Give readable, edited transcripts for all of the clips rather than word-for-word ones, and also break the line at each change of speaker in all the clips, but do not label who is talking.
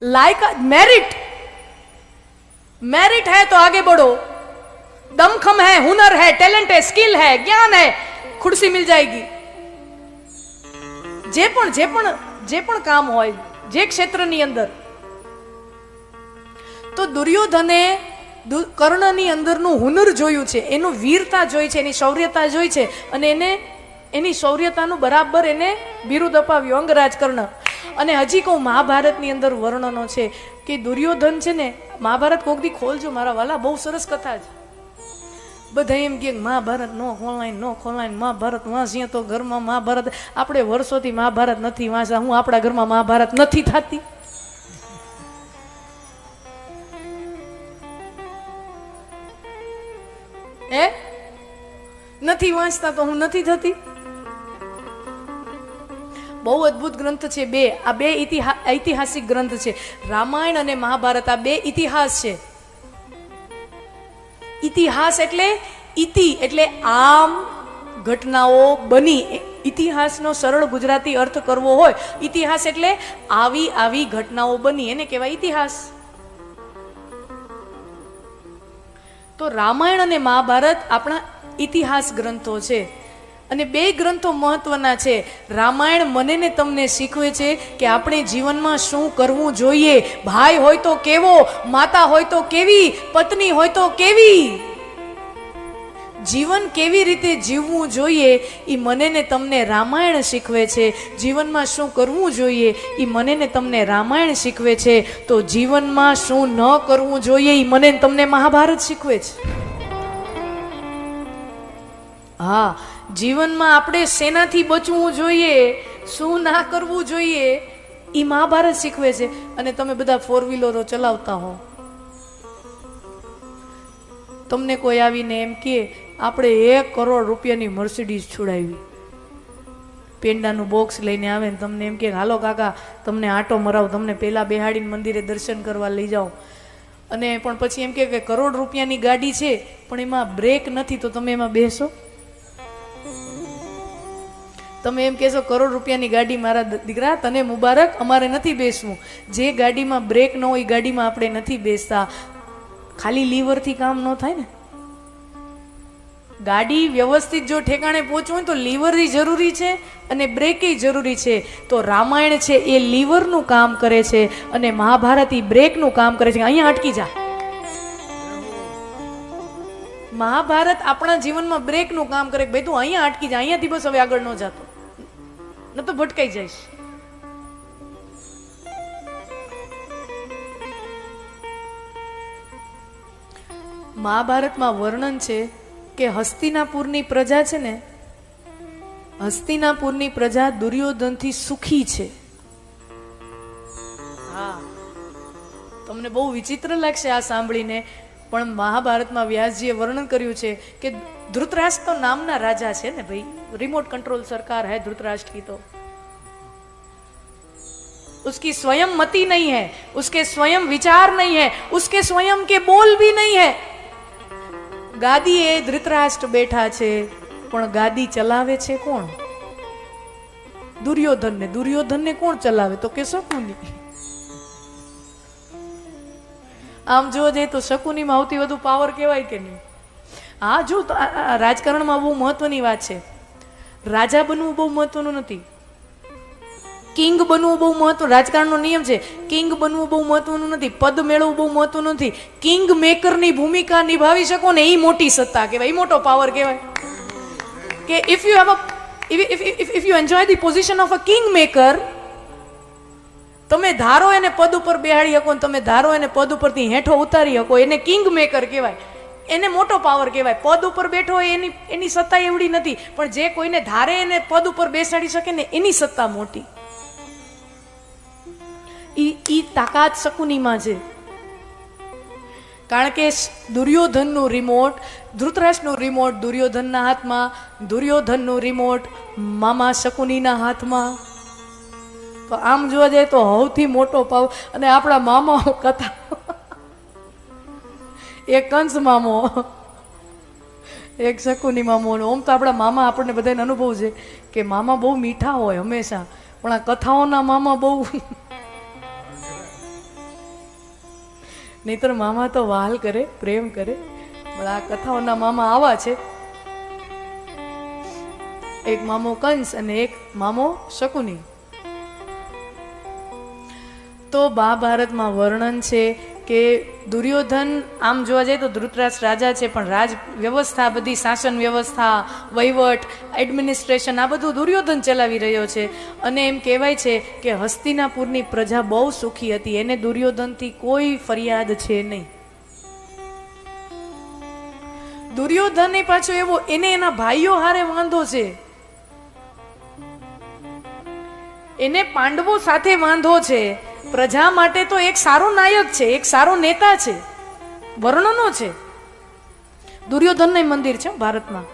लायक merit, merit है तो आगे बढ़ो, दमखम है, हुनर है, टैलेंट है, स्किल है, ज्ञान है, खुर्सी मिल जाएगी। जे पण काम होय जे क्षेत्रनी अंदर। तो दुर्योधने કર્ણની અંદરનું હુનર જોયું છે, એનું વીરતા જોઈ છે, એની શૌર્યતા જોઈ છે અને એને એની શૌર્યતાનું બરાબર એને બિરુદ અપાવ્યું અંગરાજ કર્ણ। અને હજી કહું મહાભારતની અંદર વર્ણનો છે કે દુર્યોધન છે ને, મહાભારત કોક દી ખોલજો મારા વાલા, બહુ સરસ કથા છે। બધા એમ કે મહાભારત નો ખોલાય મહાભારત વાંચીએ તો ઘરમાં મહાભારત, આપણે વર્ષોથી મહાભારત નથી વાંચતા, હું આપણા ઘરમાં મહાભારત નથી થતી। હે નથી વાંચતા તો હું નથી થતી। બહુ અદ્ભુત ગ્રંથ છે બે, આ બે ઐતિહાસિક ગ્રંથ છે, રામાયણ અને મહાભારત। આ બે ઇતિહાસ છે। ઇતિહાસ એટલે ઇતિ એટલે આમ ઘટનાઓ બની, ઇતિહાસનો સરળ ગુજરાતી અર્થ કરવો હોય, ઇતિહાસ એટલે આવી ઘટનાઓ બની, એને કહેવાય ઇતિહાસ। તો રામાયણ અને મહાભારત આપણા ઇતિહાસ ગ્રંથો છે અને બે ગ્રંથો મહત્વના છે। રામાયણ મને ને તમને શીખવે છે કે આપણે જીવનમાં શું કરવું જોઈએ, ભાઈ હોય તો કેવો, માતા હોય તો કેવી, પત્ની હોય તો કેવી, જીવન કેવી રીતે જીવવું જોઈએ એ મને ને તમને રામાયણ શીખવે છે। જીવનમાં શું કરવું જોઈએ એ મને ને તમને રામાયણ શીખવે છે, તો જીવનમાં શું ન કરવું જોઈએ એ મને તમને મહાભારત શીખવે છે। હા, જીવનમાં આપણે શેનાથી બચવું જોઈએ, શું ના કરવું જોઈએ એ મહાભારત શીખવે છે। અને તમે બધા ફોર વ્હીલરો ચલાવતા હો, તમને કોઈ આવીને એમ કે આપણે 1 કરોડ રૂપિયાની મર્સિડીઝ છોડાવી, પેંડાનું બોક્સ લઈને આવે ને તમને એમ કે હાલો કાકા તમને આટો મરાવ, તમને પહેલા બેહાડીને મંદિરે દર્શન કરવા લઈ જાઓ, અને પણ પછી એમ કે 1 કરોડ રૂપિયાની ગાડી છે પણ એમાં બ્રેક નથી, તો તમે એમાં બેસો? તમે એમ કહેશો 1 કરોડ રૂપિયાની ગાડી મારા દીકરા તને મુબારક, અમારે નથી બેસવું। જે ગાડીમાં બ્રેક ન હોય ગાડીમાં આપણે નથી બેસતા। ખાલી લીવરથી કામ ન થાય ને, ગાડી વ્યવસ્થિત જો ઠેકાણે પહોંચવું હોય તો લીવર જરૂરી છે અને બ્રેક જરૂરી છે। તો રામાયણ છે એ લીવરનું કામ કરે છે અને મહાભારત એ બ્રેકનું કામ કરે છે। અહીંયા અટકી જા, મહાભારત આપણા જીવનમાં બ્રેકનું કામ કરે, ભાઈ તું અહીંયા અટકી જા, અહીંયાથી બસ હવે આગળ ન જાતો, ન તો ભટકાઈ જઈશ। મહાભારતમાં વર્ણન છે કે હસ્તિનાપુરની પ્રજા છે ને, હસ્તિનાપુરની પ્રજા દુર્યોધનથી સુખી છે। હા, તમને બહુ વિચિત્ર લાગશે આ સાંભળીને, પણ મહાભારતમાં વ્યાસજીએ વર્ણન કર્યું છે કે ધૃતરાષ્ટ્ર તો નામના રાજા છે ને ભાઈ, रिमोट कंट्रोल सरकार है धृतराष्ट्र की, तो उसकी स्वयं मति नहीं है, उसके स्वयं विचार नहीं है, उसके स्वयं के बोल भी नहीं है। गादी ए धृतराष्ट्र बैठा छे पण गादी चलावे छे कोण? दुर्योधन ने। दुर्योधन ने कोण चलावे? तो के शकुनी। आम जो जाए तो शकुनी में आवती वधु पावर कहेवाय के नहीं? हाँ, जो राजकारण में बहु महत्वनी बात है। राजा बनવું બહુ મહત્વનું નથી, કિંગ બનવું બહુ મહત્વ, રાજકારણનો નિયમ છે કિંગ બનવું બહુ મહત્વનું નથી, પદ મેળવવું બહુ મહત્વનું નથી। કિંગ મેકરની ભૂમિકા નિભાવી શકો ને એ મોટી સત્તા કહેવાય, એ મોટો પાવર કહેવાય। કે if you enjoy the position of a king maker, તમે ધારો એને પદ ઉપર બેહાડી શકો, તમે ધારો એને પદ ઉપરથી હેઠો ઉતારી શકો, એને કિંગ મેકર કહેવાય, એને મોટો પાવર કહેવાય। પદ ઉપર બેઠો હોય એની સત્તા એવડી નથી, પણ જે કોઈને ધારે એને પદ ઉપર બેસાડી શકે ને એની સત્તા મોટી। ઈ તાકાત શકુનીમાં છે, કારણ કે દુર્યોધનનું રિમોટ, ધૃતરાષ્ટ્રનું રિમોટ દુર્યોધનના હાથમાં, દુર્યોધનનું રિમોટ મામા શકુનીના હાથમાં। તો આમ જોવા જાય તો સૌથી મોટો પાવર, અને આપણા મામા કથા, એક કંસ મામો, એક શકુની મામો। ઓમ તો આપણા મામા આપણને બધાને અનુભવ છે કે મામા બહુ મીઠા હોય હંમેશા, પણ આ કથાઓના મામા બહુ નહીતર મામા તો વહાલ કરે, પ્રેમ કરે. પણ આ કથાઓના મામા આવા છે, એક મામો કંસ અને એક મામો શકુની. તો મહાભારતમાં વર્ણન છે કે દુર્યોધન આમ જોવા જાય તો ધૃતરાષ્ટ્ર રાજા છે, પણ રાજ વ્યવસ્થા બધી શાસન વ્યવસ્થા, વહીવટ, એડમિનિસ્ટ્રેશન આ બધું દુર્યોધન ચલાવી રહ્યો છે. અને એમ કહેવાય છે કે હસ્તિનાપુરની પ્રજા બહુ સુખી હતી, એને દુર્યોધનથી કોઈ ફરિયાદ છે નહીં. દુર્યોધન પાછો એવો, એને એના ભાઈઓ હારે વાંધો છે, એને પાંડવો સાથે વાંધો છે. પ્રજા માટે તો એક સારો નાયક છે, એક સારો નેતા છે, વર્ણનો છે. દુર્યોધન નું મંદિર છે ભારતમાં.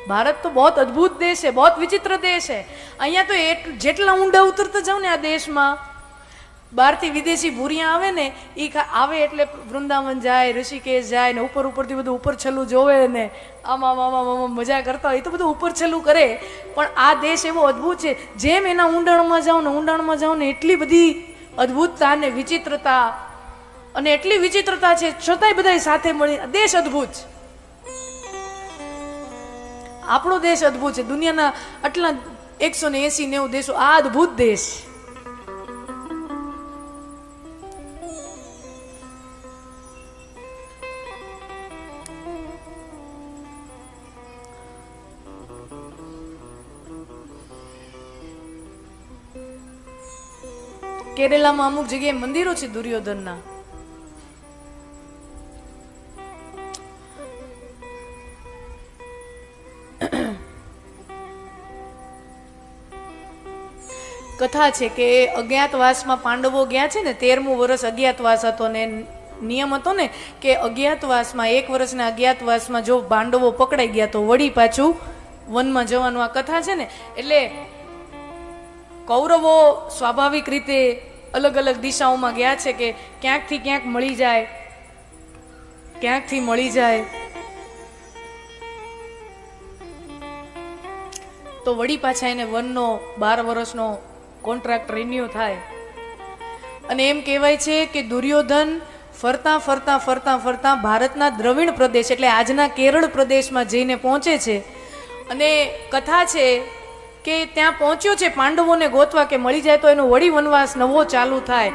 ભારત તો બહુ અદ્ભુત દેશ છે, બહુ વિચિત્ર દેશ છે. અહીંયા તો જેટલા ઊંડા ઉતરતા જાવ ને આ દેશમાં, બહારથી વિદેશી ભૂરિયા આવે ને, એ આવે એટલે વૃંદાવન જાય, ઋષિકેશ જાય ને ઉપર ઉપરથી બધું ઉપર છેલ્લું જોવે ને આમાં મજા કરતા હોય, તો બધું ઉપર છેલ્લું કરે. પણ આ દેશ એવો અદ્ભુત છે, જેમ એના ઊંડાણમાં જાઓ ને એટલી બધી અદ્ભુતતા ને વિચિત્રતા, અને એટલી વિચિત્રતા છે છતાંય બધા સાથે મળી. દેશ અદ્ભુત છે, આપણો દેશ અદ્ભુત છે. દુનિયાના આટલા 180-90 દેશો, આ અદ્ભુત દેશ. કેરેલામાં અમુક જગ્યાએ મંદિરો છે દુર્યોધનના. કથા છે કે અજ્ઞાતવાસમાં પાંડવો ગયા છે ને, 13મું વર્ષ અજ્ઞાતવાસ હતો ને નિયમ હતો ને કે અજ્ઞાતવાસમાં 1 વર્ષના અજ્ઞાતવાસમાં જો પાંડવો પકડાઈ ગયા તો વળી પાછું વનમાં જવાનું. આ કથા છે ને, એટલે કૌરવો સ્વાભાવિક રીતે અલગ અલગ દિશાઓમાં ગયા છે કે ક્યાંકથી ક્યાંક મળી જાય, ક્યાંકથી મળી જાય. તો વળી પાછા એને વનનો 12 વર્ષનો કોન્ટ્રાક્ટ રિન્યુ થાય. અને એમ કહેવાય છે કે દુર્યોધન ફરતા ફરતા ફરતા ફરતા ભારતના દ્રવિણ પ્રદેશ એટલે આજના કેરળ પ્રદેશમાં જઈને પહોંચે છે. અને કથા છે કે ત્યાં પહોંચ્યો છે પાંડવોને ગોતવા કે મળી જાય તો એનો વળી વનવાસ નવો ચાલુ થાય.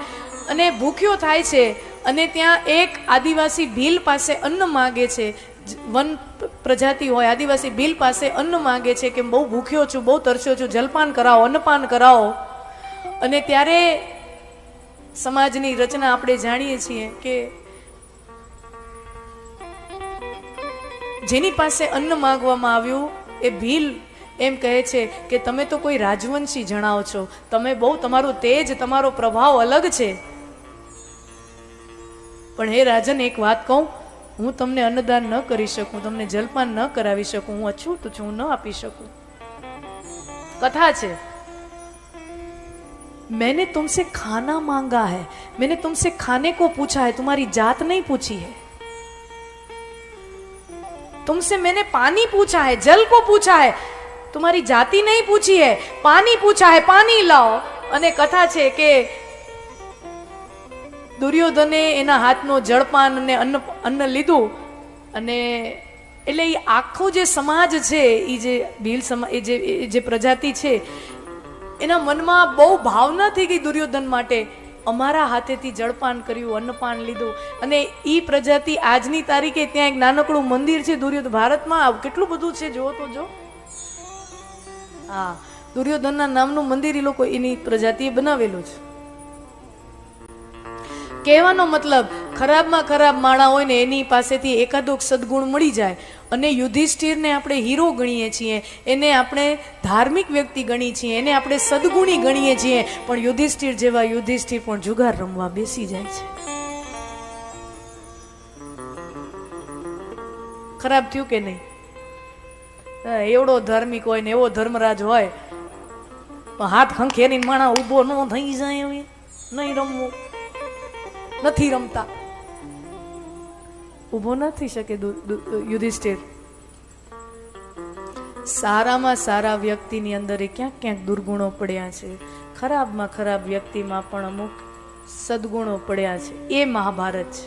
અને ભૂખ્યો થાય છે અને ત્યાં એક આદિવાસી ભીલ પાસે અન્ન માગે છે. વન પ્રજાતિ હોય આદિવાસી ભીલ પાસે અન્ન માગે છે કે બહુ ભૂખ્યો છું, બહુ તરસ્યો છું, જલપાન કરાવો, અન્નપાન કરાવો. અને ત્યારે સમાજની રચના આપણે જાણીએ છીએ કે જેની પાસે અન્ન માંગવામાં આવ્યું એ ભીલ એમ કહે છે કે તમે તો કોઈ રાજવંશી જણાવો છો, તમે બહુ, તમારું તેજ, તમારો પ્રભાવ અલગ છે. પણ હે રાજન, એક વાત કહું, હું તમને અન્નદાન ન કરી શકું, તમને જલપાન ન કરાવી શકું, હું અછૂત છું, હું ન આપી શકું. કથા છે, मैंने तुमसे खाना मांगा है, मैंने तुमसे खाने को पूछा है, तुम्हारी जात नहीं पूछी है. तुमसे मैंने पानी पूछा है, जल को पूछा है, तुम्हारी जाति नहीं पूछी है, पानी पूछा है, पानी लाओ. અને કથા છે કે દુર્યોધને એના હાથનો જળપાન અને અન્ન લીધું. અને એટલે એ આખો જે સમાજ છે, એ જે ભીલ સમાજ, એ જે પ્રજાતિ છે, એના મનમાં બહુ ભાવના થઈ ગઈ દુર્યોધન માટે. અમારા હાથેથી જળપાન કર્યું, અન્નપાન લીધું. અને એ પ્રજાતિ આજની તારીખે ત્યાં એક નાનકડું મંદિર છે દુર્યોધન. ભારતમાં કેટલું બધું છે, જો તો જો. હા, દુર્યોધનના નામનું મંદિર એ લોકો એની પ્રજાતિએ બનાવેલું છે. કહેવાનો મતલબ, ખરાબમાં ખરાબ માણા હોય ને એની પાસેથી એકાદો સદગુણ મળી જાય. અને યુધિષ્ઠિરને આપણે હીરો ગણીએ છીએ, એને આપણે ધાર્મિક વ્યક્તિ ગણીએ છીએ, એને આપણે સદગુણી ગણીએ છીએ. પણ યુધિષ્ઠિર જેવા યુધિષ્ઠિર પણ જુગાર રમવા બેસી જાય છે. ખરાબ થયું કે નહીં? એવડો ધાર્મિક હોય ને એવો ધર્મરાજ હોય, હાથ ખંખેરીને માણા ઊભો ન થઈ જાય, હવે નહીં રમવું, નથી રમતા, ઊભો ન થઈ શકે યુધિષ્ઠિર. સારામાં સારા વ્યક્તિની અંદર ક્યાંક ક્યાંક દુર્ગુણો પડ્યા છે, ખરાબમાં ખરાબ વ્યક્તિમાં પણ અમુક સદગુણો પડ્યા છે. એ મહાભારત છે.